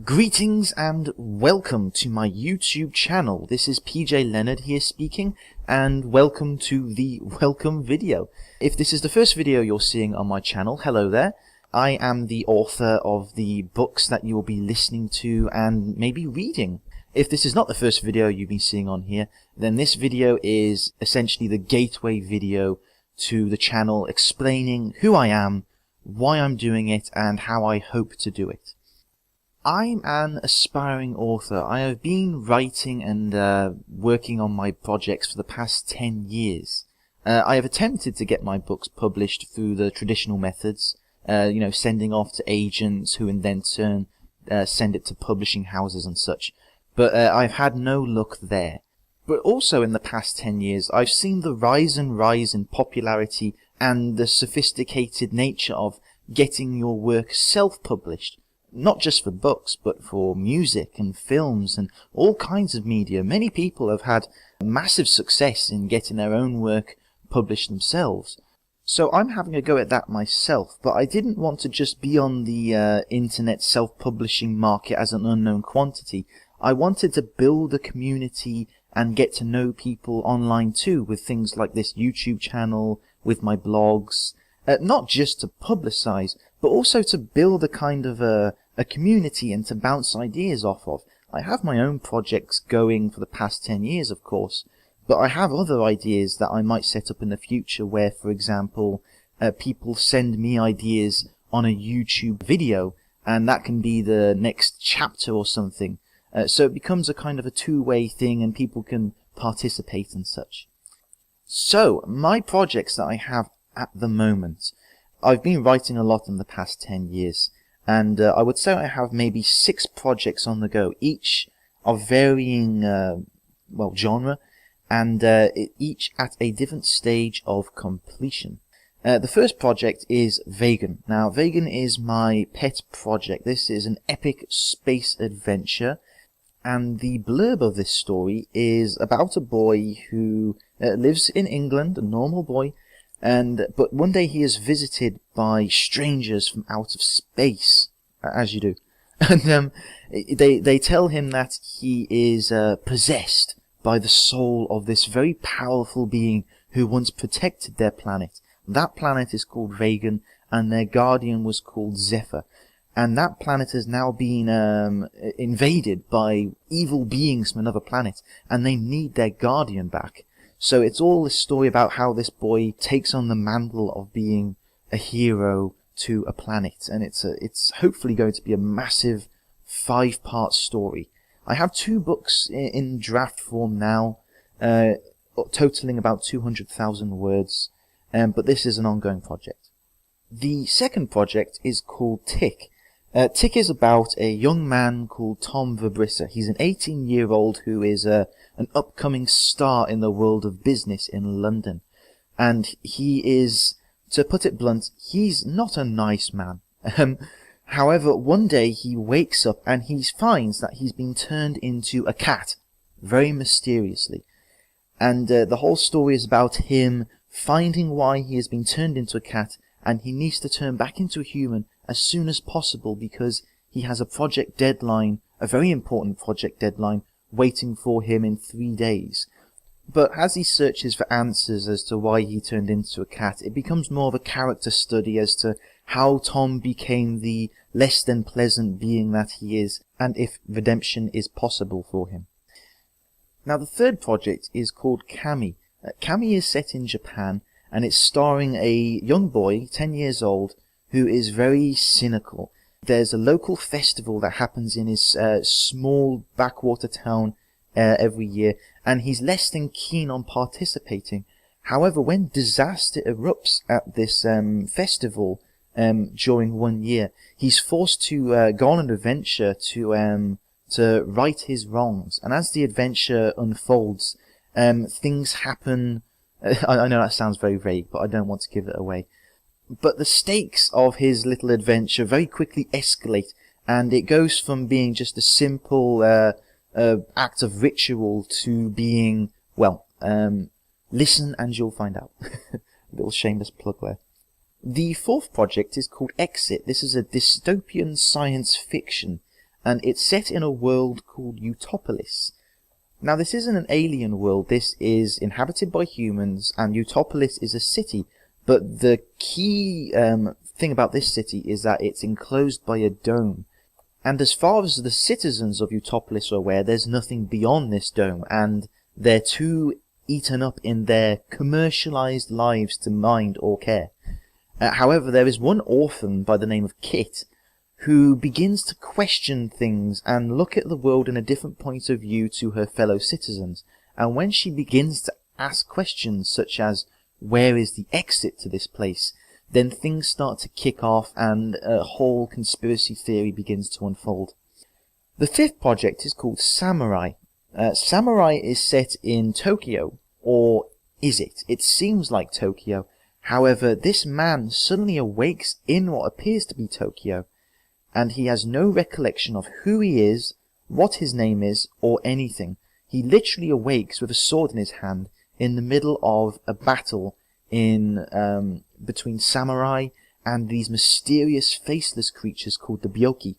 Greetings and welcome to my YouTube channel. This is PJ Leonard here speaking, and welcome to the welcome video. If this is the first video you're seeing on my channel, hello there. I am the author of the books that you will be listening to and maybe reading. If this is not the first video you've been seeing on here, then this video is essentially the gateway video to the channel, explaining who I am, why I'm doing it, and how I hope to do it. I'm an aspiring author. I have been writing and working on my projects for the past 10 years. I have attempted to get my books published through the traditional methods, sending off to agents who in then turn send it to publishing houses and such. But I've had no luck there. But also in the past 10 years, I've seen the rise in popularity and the sophisticated nature of getting your work self-published. Not just for books, but for music and films and all kinds of media. Many people have had massive success in getting their own work published themselves. So I'm having a go at that myself, but I didn't want to just be on the internet self-publishing market as an unknown quantity. I wanted to build a community and get to know people online too, with things like this YouTube channel, with my blogs, not just to publicize, but also to build a kind of a community and to bounce ideas off of. I have my own projects going for the past 10 years, of course, but I have other ideas that I might set up in the future where, for example, people send me ideas on a YouTube video, and that can be the next chapter or something. So it becomes a kind of a two-way thing and people can participate and such. So, my projects that I have at the moment, I've been writing a lot in the past 10 years, and I would say I have maybe 6 projects on the go, each of varying genre, and each at a different stage of completion. The first project is Vagin. Now, Vagin is my pet project. This is an epic space adventure, and the blurb of this story is about a boy who lives in England, a normal boy, but one day he is visited by strangers from out of space, as you do. And they tell him that he is possessed by the soul of this very powerful being who once protected their planet. That planet is called Vagin, and their guardian was called Zephyr. And that planet has now been invaded by evil beings from another planet, and they need their guardian back. So it's all this story about how this boy takes on the mantle of being a hero to a planet, and it's hopefully going to be a massive 5-part story. I have 2 books in draft form now, totaling about 200,000 words, but this is an ongoing project. The second project is called Tick. Tick is about a young man called Tom Verbrissa. He's an 18-year-old who is an upcoming star in the world of business in London. And he is, to put it blunt, he's not a nice man. However, one day he wakes up and he finds that he's been turned into a cat, very mysteriously. And the whole story is about him finding why he has been turned into a cat, and he needs to turn back into a human as soon as possible because he has a project deadline, a very important project deadline, waiting for him in 3 days. But as he searches for answers as to why he turned into a cat, it becomes more of a character study as to how Tom became the less than pleasant being that he is, and if redemption is possible for him. Now, the third project is called Kami. Kami is set in Japan, and it's starring a young boy, 10 years old, who is very cynical. There's a local festival that happens in his small backwater town every year, and he's less than keen on participating. However, when disaster erupts at this festival during one year, he's forced to go on an adventure to right his wrongs. And as the adventure unfolds, things happen. I know that sounds very vague, but I don't want to give it away. But the stakes of his little adventure very quickly escalate, and it goes from being just a simple act of ritual to being, listen and you'll find out. Little shameless plug there. The fourth project is called Exit. This is a dystopian science fiction, and it's set in a world called Utopolis. Now, this isn't an alien world, this is inhabited by humans, and Utopolis is a city, but the key thing about this city is that it's enclosed by a dome. And as far as the citizens of Utopolis are aware, there's nothing beyond this dome, and they're too eaten up in their commercialized lives to mind or care. However, there is one orphan by the name of Kit, who begins to question things and look at the world in a different point of view to her fellow citizens. And when she begins to ask questions such as, where is the exit to this place, then things start to kick off and a whole conspiracy theory begins to unfold. The fifth project is called Samurai. Samurai is set in Tokyo, or is it? It seems like Tokyo. However, this man suddenly awakes in what appears to be Tokyo, and he has no recollection of who he is, what his name is, or anything. He literally awakes with a sword in his hand in the middle of a battle in between samurai and these mysterious faceless creatures called the Byoki.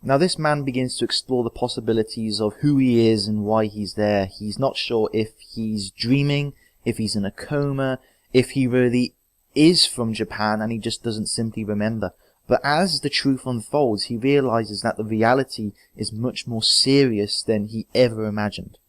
Now this man begins to explore the possibilities of who he is and why he's there. He's not sure if he's dreaming, if he's in a coma, if he really is from Japan and he just doesn't simply remember. But as the truth unfolds, he realizes that the reality is much more serious than he ever imagined.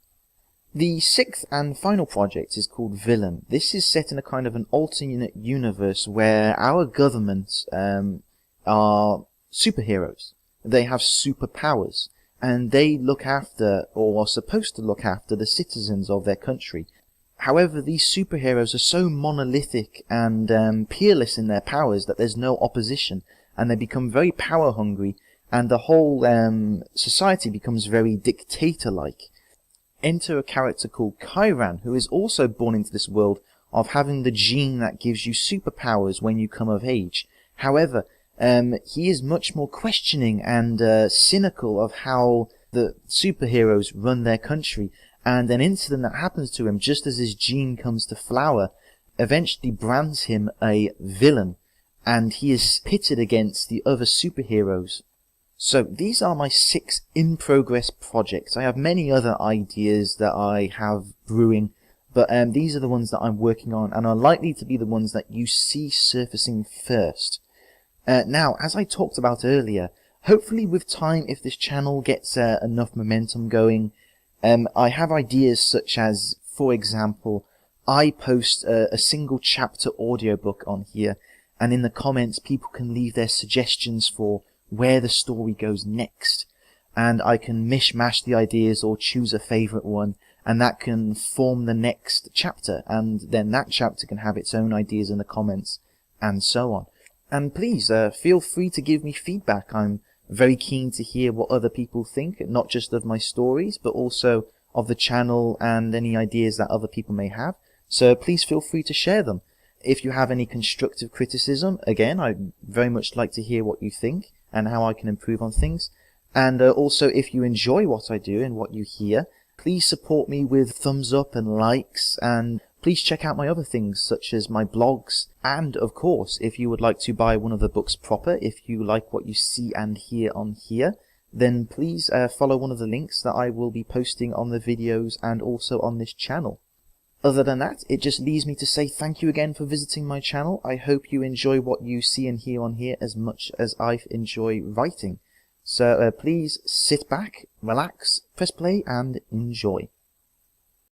The sixth and final project is called Villain. This is set in a kind of an alternate universe where our governments are superheroes. They have superpowers, and they look after, or are supposed to look after, the citizens of their country. However, these superheroes are so monolithic and peerless in their powers that there's no opposition, and they become very power-hungry, and the whole society becomes very dictator-like. Enter a character called Kairan, who is also born into this world of having the gene that gives you superpowers when you come of age. However, he is much more questioning and cynical of how the superheroes run their country, and an incident that happens to him just as his gene comes to flower eventually brands him a villain, and he is pitted against the other superheroes. So these are my 6 in-progress projects. I have many other ideas that I have brewing, but these are the ones that I'm working on and are likely to be the ones that you see surfacing first. Now, as I talked about earlier, hopefully with time, if this channel gets enough momentum going, I have ideas such as, for example, I post a single chapter audiobook on here, and in the comments people can leave their suggestions for where the story goes next, and I can mishmash the ideas or choose a favourite one, and that can form the next chapter, and then that chapter can have its own ideas in the comments, and so on. And please, feel free to give me feedback. I'm very keen to hear what other people think, not just of my stories, but also of the channel and any ideas that other people may have. So please feel free to share them. If you have any constructive criticism, again, I'd very much like to hear what you think and how I can improve on things. And also, if you enjoy what I do and what you hear, please support me with thumbs up and likes, and please check out my other things such as my blogs, and of course, if you would like to buy one of the books proper, if you like what you see and hear on here, then please follow one of the links that I will be posting on the videos and also on this channel. Other than that, it just leaves me to say thank you again for visiting my channel. I hope you enjoy what you see and hear on here as much as I enjoy writing. So please sit back, relax, press play and enjoy.